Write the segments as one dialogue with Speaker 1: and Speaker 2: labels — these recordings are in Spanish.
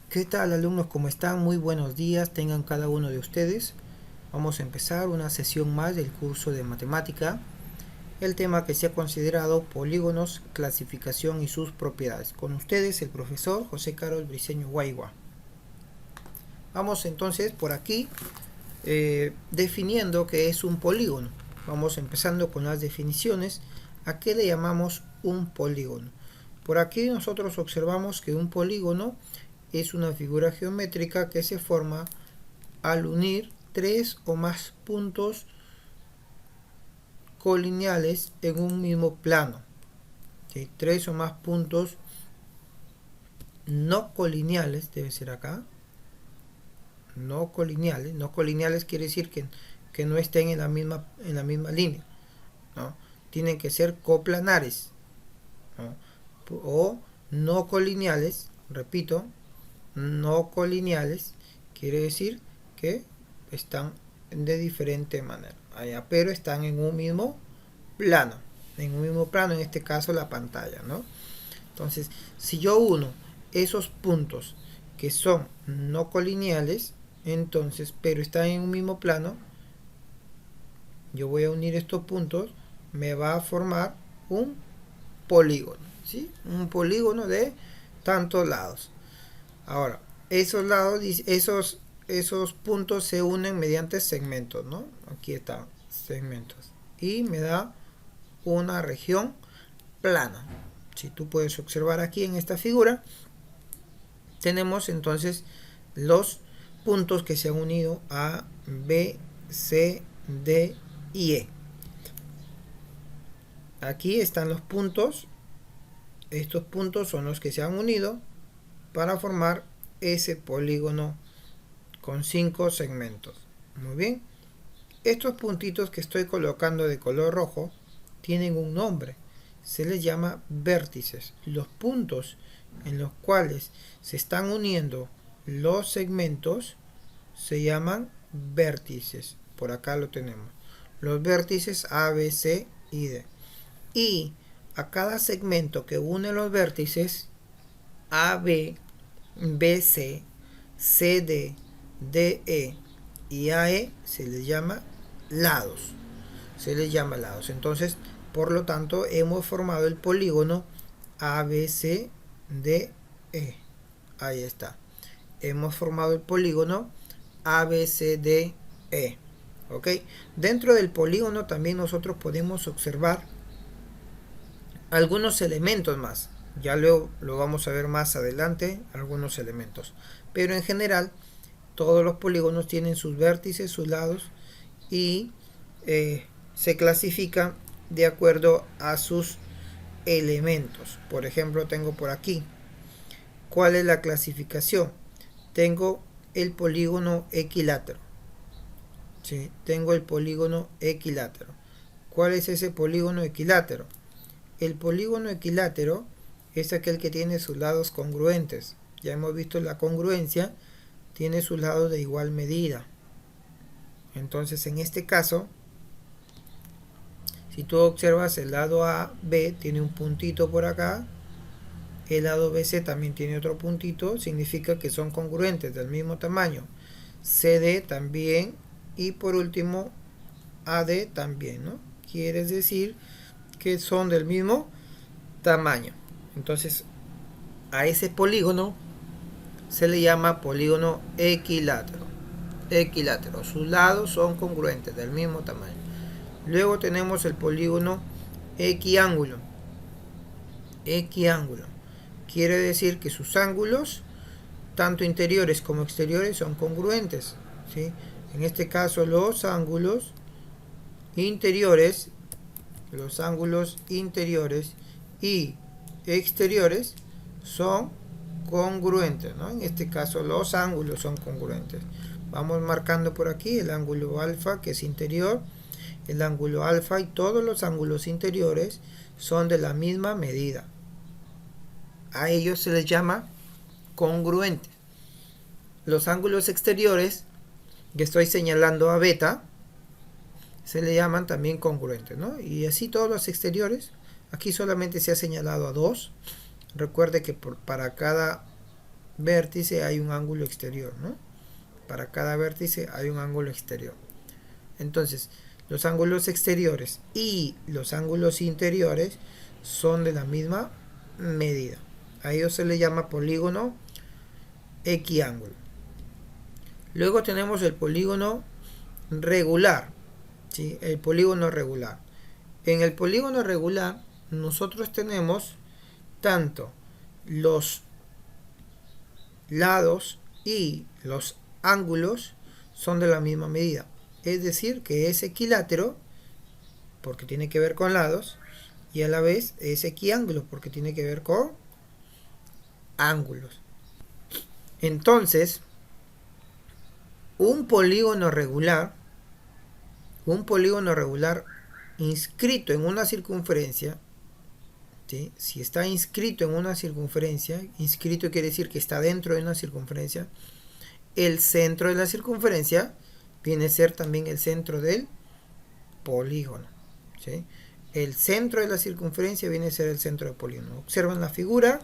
Speaker 1: ¿Qué tal, alumnos? ¿Cómo están? Muy buenos días tengan cada uno de ustedes. Vamos a empezar una sesión más del curso de matemática. El tema que se ha considerado polígonos, clasificación y sus propiedades. Con ustedes el profesor José Carol Briceño Guaigua. Vamos entonces por aquí definiendo qué es un polígono. Vamos empezando con las definiciones. ¿A qué le llamamos un polígono? Por aquí nosotros observamos que un polígono es una figura geométrica que se forma al unir tres o más puntos colineales en un mismo plano. ¿Sí? Tres o más puntos no colineales, debe ser acá. No colineales. No colineales quiere decir que no estén en la misma línea, ¿no? Tienen que ser coplanares, ¿no? O no colineales, repito, no colineales quiere decir que están de diferente manera, pero están en un mismo plano, en este caso la pantalla, ¿no? Entonces, si yo uno esos puntos que son no colineales, entonces, pero están en un mismo plano, yo voy a unir estos puntos, me va a formar un polígono, ¿sí? Un polígono de tantos lados. Ahora, esos lados, esos puntos se unen mediante segmentos, ¿no? Aquí están segmentos. Y me da una región plana. Si tú puedes observar aquí en esta figura, tenemos entonces los puntos que se han unido a B, C, D y E. Aquí están los puntos. Estos puntos son los que se han unido para formar ese polígono con 5 segmentos. Muy bien. Estos puntitos que estoy colocando de color rojo tienen un nombre. Se les llama vértices. Los puntos en los cuales se están uniendo los segmentos se llaman vértices. Por acá lo tenemos. Los vértices A, B, C y D. Y a cada segmento que une los vértices A, B, B, C, C, D, D, E y A, E se les llama lados. Se les llama lados. Entonces, por lo tanto, hemos formado el polígono ABCDE. Ahí está. Hemos formado el polígono ABCDE. ¿Ok? Dentro del polígono también nosotros podemos observar algunos elementos más. Ya lo vamos a ver más adelante, algunos elementos. Pero en general, todos los polígonos tienen sus vértices, sus lados y se clasifican de acuerdo a sus elementos. Por ejemplo, tengo por aquí, ¿cuál es la clasificación? Tengo el polígono equilátero. ¿Sí? Tengo el polígono equilátero. ¿Cuál es ese polígono equilátero? El polígono equilátero es aquel que tiene sus lados congruentes. Ya hemos visto la congruencia, tiene sus lados de igual medida. Entonces, en este caso, si tú observas el lado AB tiene un puntito por acá, el lado BC también tiene otro puntito, significa que son congruentes del mismo tamaño. CD también y por último AD también, ¿no? Quiere decir que son del mismo tamaño. Entonces, a ese polígono se le llama polígono equilátero. Equilátero, sus lados son congruentes del mismo tamaño. Luego tenemos el polígono equiángulo. Equiángulo quiere decir que sus ángulos, tanto interiores como exteriores, son congruentes, ¿sí? En este caso, los ángulos interiores y exteriores son congruentes, ¿no? En este caso, los ángulos son congruentes. Vamos marcando por aquí el ángulo alfa, que es interior, el ángulo alfa, y todos los ángulos interiores son de la misma medida. A ellos se les llama congruentes. Los ángulos exteriores, que estoy señalando a beta, se le llaman también congruentes, ¿no? Y así todos los exteriores. Aquí solamente se ha señalado a 2. Recuerde que para cada vértice hay un ángulo exterior, ¿no? Para cada vértice hay un ángulo exterior. Entonces, los ángulos exteriores y los ángulos interiores son de la misma medida. A ellos se le llama polígono equiángulo. Luego tenemos el polígono regular, ¿sí? El polígono regular. En el polígono regular nosotros tenemos tanto los lados y los ángulos son de la misma medida. Es decir, que es equilátero porque tiene que ver con lados y a la vez es equiángulo porque tiene que ver con ángulos. Entonces, un polígono regular inscrito en una circunferencia, ¿sí? Si está inscrito en una circunferencia, inscrito quiere decir que está dentro de una circunferencia, el centro de la circunferencia viene a ser también el centro del polígono, ¿sí? El centro de la circunferencia viene a ser el centro del polígono. Observan la figura.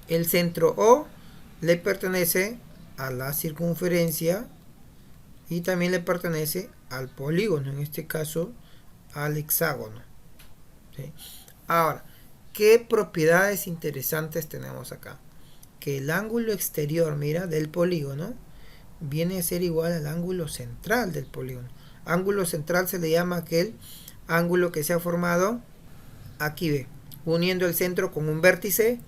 Speaker 1: El centro O le pertenece a la circunferencia y también le pertenece al polígono, en este caso al hexágono, ¿sí? Ahora, ¿qué propiedades interesantes tenemos acá? Que el ángulo exterior, mira, del polígono viene a ser igual al ángulo central del polígono. Ángulo central se le llama aquel ángulo que se ha formado, aquí ve, uniendo el centro con un vértice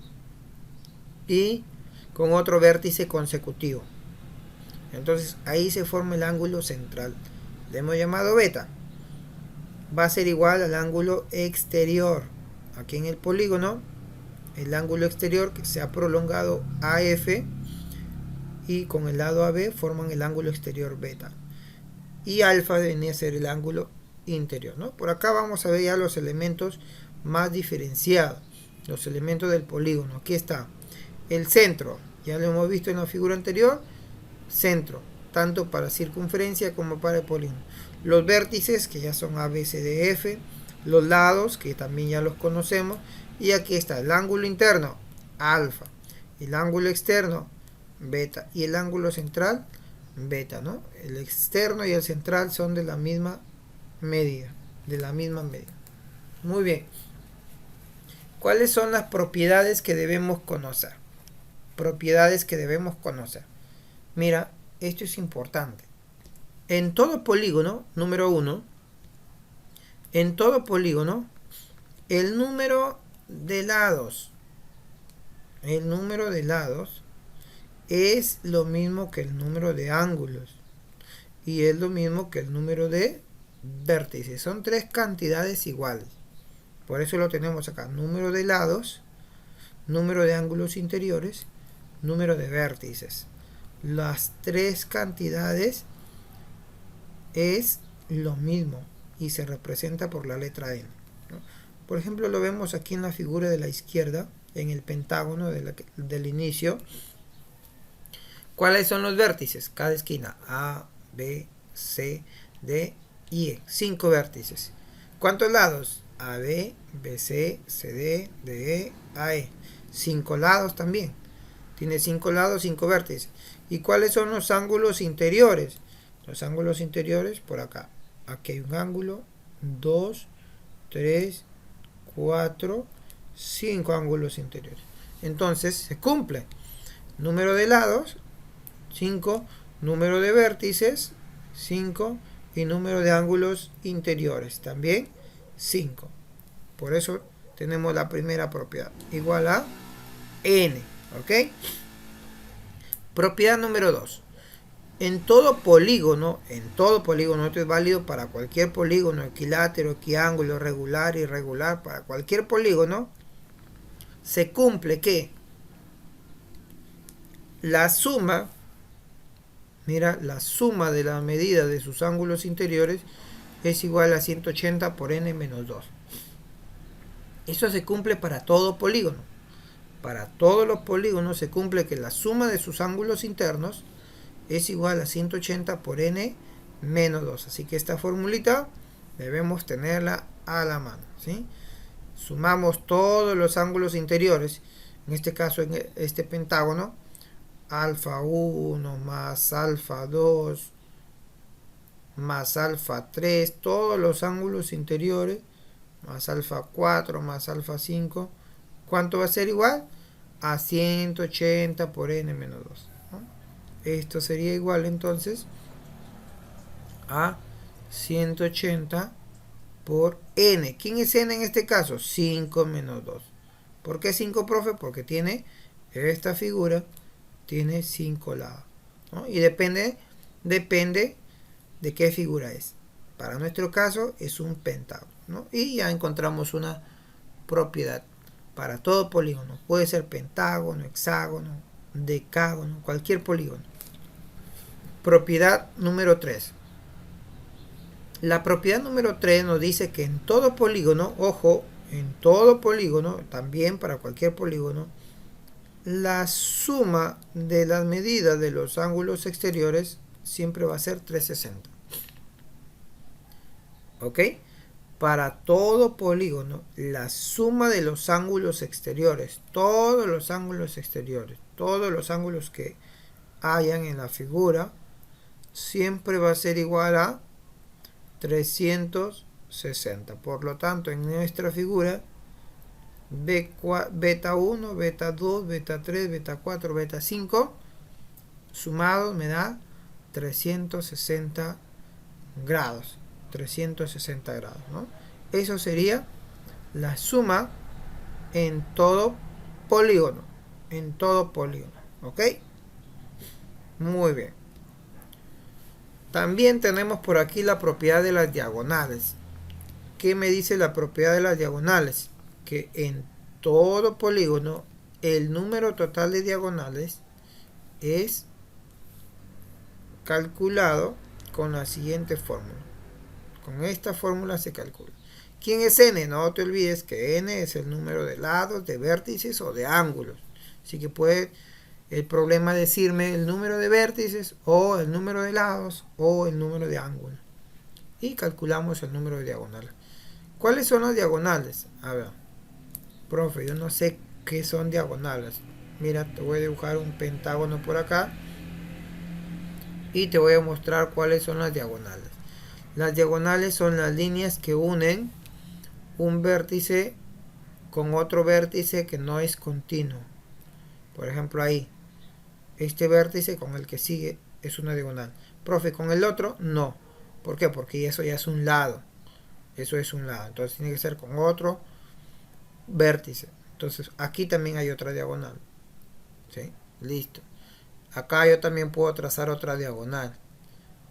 Speaker 1: y con otro vértice consecutivo. Entonces ahí se forma el ángulo central. Le hemos llamado beta. Va a ser igual al ángulo exterior. Aquí en el polígono, el ángulo exterior que se ha prolongado AF y con el lado AB forman el ángulo exterior beta. Y alfa venía a ser el ángulo interior, ¿no? Por acá vamos a ver ya los elementos más diferenciados, los elementos del polígono. Aquí está el centro, ya lo hemos visto en la figura anterior, centro, tanto para circunferencia como para el polígono. Los vértices, que ya son A, B, C, D, F, los lados, que también ya los conocemos, y aquí está el ángulo interno, alfa, el ángulo externo, beta, y el ángulo central, beta, ¿no? El externo y el central son de la misma medida, Muy bien. ¿Cuáles son las propiedades que debemos conocer? Mira, esto es importante. En todo polígono, número 1, en todo polígono, el número de lados es lo mismo que el número de ángulos y es lo mismo que el número de vértices. Son tres cantidades iguales. Por eso lo tenemos acá. Número de lados, número de ángulos interiores, número de vértices. Las tres cantidades es lo mismo y se representa por la letra N, ¿no? Por ejemplo, lo vemos aquí en la figura de la izquierda, en el pentágono del inicio. ¿Cuáles son los vértices? Cada esquina, A, B, C, D y E. 5 vértices. ¿Cuántos lados? A, B, B, C, C, D, D, E, A, E. 5 lados también. Tiene 5 lados, 5 vértices. ¿Y cuáles son los ángulos interiores? Los ángulos interiores por acá. Aquí hay un ángulo, 2, 3, 4, 5 ángulos interiores. Entonces se cumple. Número de lados, 5. Número de vértices, 5. Y número de ángulos interiores, también 5. Por eso tenemos la primera propiedad. Igual a n. ¿Ok? Propiedad número 2. En todo polígono, esto es válido para cualquier polígono, equilátero, equiángulo, regular, irregular, para cualquier polígono, se cumple que la suma, mira, la suma de la medida de sus ángulos interiores es igual a 180 por n menos 2. Eso se cumple para todo polígono. Para todos los polígonos se cumple que la suma de sus ángulos internos es igual a 180 por n menos 2. Así que esta formulita debemos tenerla a la mano, ¿sí? Sumamos todos los ángulos interiores en este caso en este pentágono, alfa 1 más alfa 2 más alfa 3, todos los ángulos interiores, más alfa 4 más alfa 5, ¿cuánto va a ser igual? A 180 por n menos 2, ¿no? Esto sería igual entonces a 180 por n. ¿Quién es n en este caso? 5 menos 2. ¿Por qué 5, profe? Porque tiene esta figura, tiene 5 lados, ¿no? Y depende de qué figura es. Para nuestro caso es un pentágono, ¿no? Y ya encontramos una propiedad para todo polígono. Puede ser pentágono, hexágono, decágono, cualquier polígono. Propiedad número 3. La propiedad número 3 nos dice que en todo polígono, ojo, en todo polígono, también para cualquier polígono, la suma de las medidas de los ángulos exteriores siempre va a ser 360. ¿Ok? Para todo polígono, la suma de los ángulos exteriores, todos los ángulos exteriores, todos los ángulos que hayan en la figura, siempre va a ser igual a 360. Por lo tanto, en nuestra figura, beta 1, beta 2, beta 3, beta 4, beta 5, sumado me da 360 grados. 360 grados, ¿no? Eso sería la suma en todo polígono. En todo polígono. ¿Ok? Muy bien. También tenemos por aquí la propiedad de las diagonales. ¿Qué me dice la propiedad de las diagonales? Que en todo polígono el número total de diagonales es calculado con la siguiente fórmula. Con esta fórmula se calcula. ¿Quién es n? No te olvides que n es el número de lados, de vértices o de ángulos. Así que puede el problema decirme el número de vértices o el número de lados o el número de ángulos. Y calculamos el número de diagonales. ¿Cuáles son las diagonales? A ver, profe, yo no sé qué son diagonales. Mira, te voy a dibujar un pentágono por acá y te voy a mostrar cuáles son las diagonales. Las diagonales son las líneas que unen un vértice con otro vértice que no es continuo. Por ejemplo, ahí, este vértice con el que sigue es una diagonal. Profe, con el otro, no. ¿Por qué? Porque eso ya es un lado. Eso es un lado. Entonces tiene que ser con otro vértice. Entonces aquí también hay otra diagonal. ¿Sí? Listo. Acá yo también puedo trazar otra diagonal.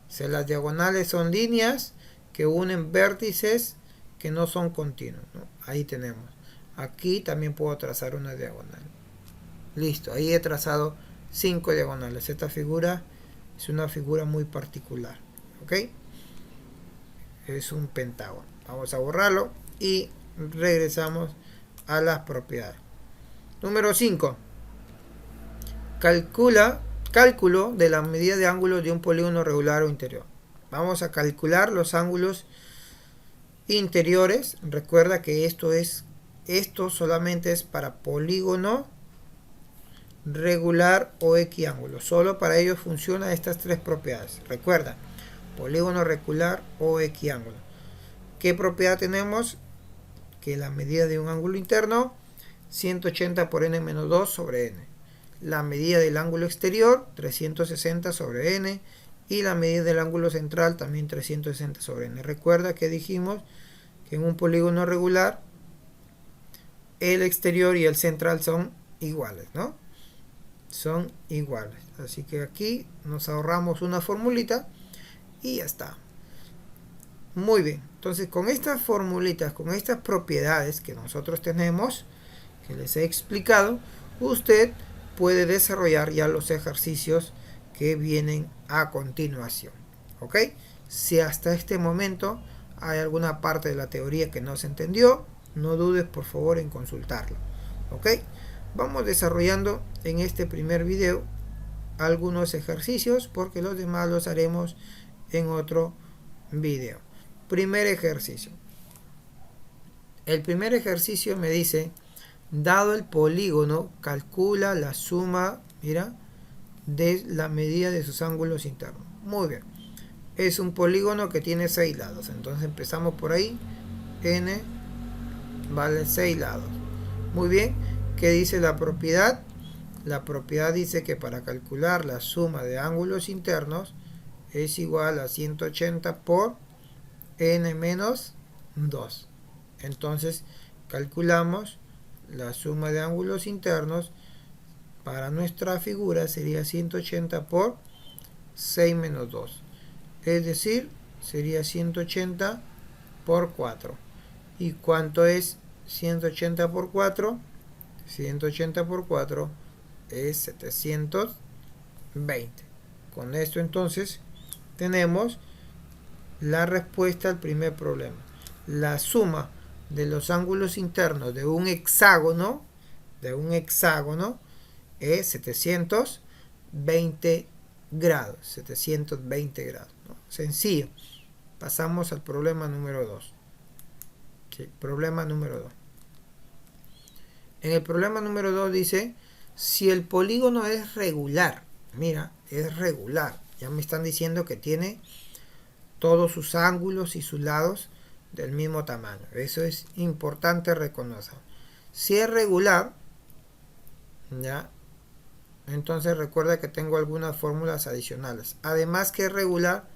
Speaker 1: O sea, las diagonales son líneas que unen vértices que no son continuos, ¿no? Ahí tenemos. Aquí también puedo trazar una diagonal. Listo, ahí he trazado 5 diagonales. Esta figura es una figura muy particular. ¿Ok? Es un pentágono. Vamos a borrarlo y regresamos a las propiedades. Número 5. Cálculo de la medida de ángulos de un polígono regular o interior. Vamos a calcular los ángulos interiores. Recuerda que esto solamente es para polígono regular o equiángulo. Solo para ello funcionan estas tres propiedades. Recuerda, polígono regular o equiángulo. ¿Qué propiedad tenemos? Que la medida de un ángulo interno, 180 por n menos 2 sobre n. La medida del ángulo exterior, 360 sobre n. Y la medida del ángulo central, también 360 sobre n. Recuerda que dijimos que en un polígono regular, el exterior y el central son iguales, ¿no? Son iguales. Así que aquí nos ahorramos una formulita y ya está. Muy bien. Entonces, con estas formulitas, con estas propiedades que nosotros tenemos, que les he explicado, usted puede desarrollar ya los ejercicios que vienen a continuación. ¿Ok? Si hasta este momento hay alguna parte de la teoría que no se entendió, no dudes por favor en consultarlo. ¿Ok? Vamos desarrollando en este primer video algunos ejercicios porque los demás los haremos en otro video. Primer ejercicio. El primer ejercicio me dice: dado el polígono, calcula la suma, mira, de la medida de sus ángulos internos. Muy bien. Es un polígono que tiene 6 lados. Entonces empezamos por ahí. N vale 6 lados. Muy bien. ¿Qué dice la propiedad? La propiedad dice que para calcular la suma de ángulos internos es igual a 180 por n menos 2. Entonces calculamos la suma de ángulos internos para nuestra figura sería 180 por 6 menos 2. Es decir, sería 180 por 4. ¿Y cuánto es 180 por 4? 180 por 4 es 720. Con esto entonces tenemos la respuesta al primer problema. La suma de los ángulos internos de un hexágono es 720 grados. 720 grados, ¿no? Sencillo. Pasamos al problema número 2. Sí, problema número 2. En el problema número 2 dice, si el polígono es regular, mira, es regular, ya me están diciendo que tiene todos sus ángulos y sus lados del mismo tamaño. Eso es importante reconocer. Si es regular, ya, entonces recuerda que tengo algunas fórmulas adicionales. Además que es regular,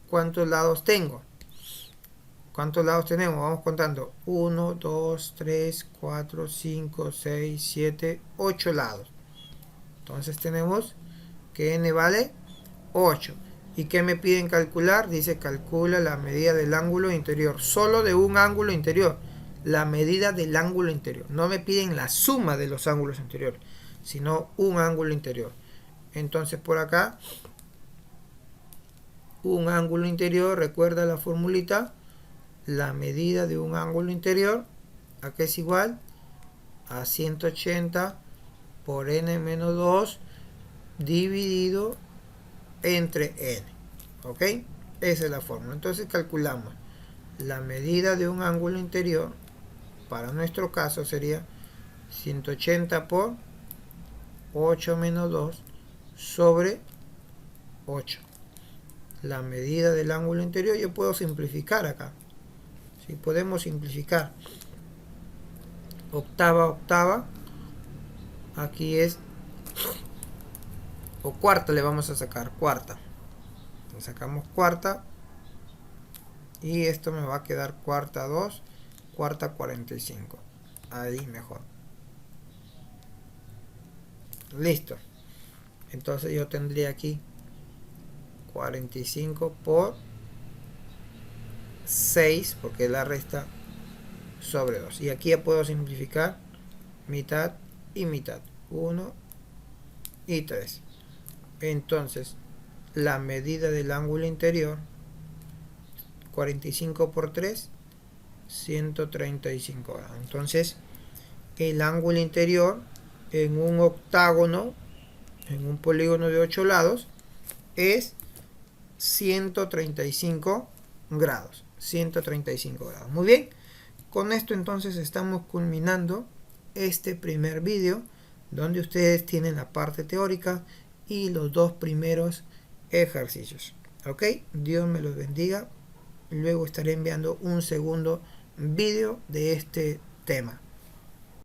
Speaker 1: ¿cuántos lados tengo? ¿Cuántos lados tenemos? Vamos contando. 1, 2, 3, 4, 5, 6, 7, 8 lados. Entonces tenemos que n vale 8. ¿Y qué me piden calcular? Dice calcula la medida del ángulo interior. Solo de un ángulo interior. La medida del ángulo interior. No me piden la suma de los ángulos interiores, sino un ángulo interior. Entonces por acá, un ángulo interior, recuerda la formulita, la medida de un ángulo interior, ¿a qué es igual? A 180 por n menos 2 dividido entre n. ¿Ok? Esa es la fórmula. Entonces calculamos la medida de un ángulo interior, para nuestro caso sería 180 por 8 menos 2 sobre 8. La medida del ángulo interior, yo puedo simplificar acá. Si podemos simplificar. Octava. Aquí es, o cuarta le vamos a sacar, cuarta. Le sacamos cuarta. Y esto me va a quedar cuarta 2, cuarta 45. Ahí mejor. Listo. Entonces yo tendría aquí 45 por 6, porque es la resta, sobre 2. Y aquí ya puedo simplificar mitad y mitad. 1 y 3. Entonces, la medida del ángulo interior, 45 por 3, 135 grados. Entonces, el ángulo interior en un octágono, en un polígono de 8 lados, es 135 grados. 135 grados. Muy bien. Con esto entonces estamos culminando este primer vídeo, donde ustedes tienen la parte teórica y los dos primeros ejercicios. Ok, Dios me los bendiga. Luego estaré enviando un segundo vídeo de este tema.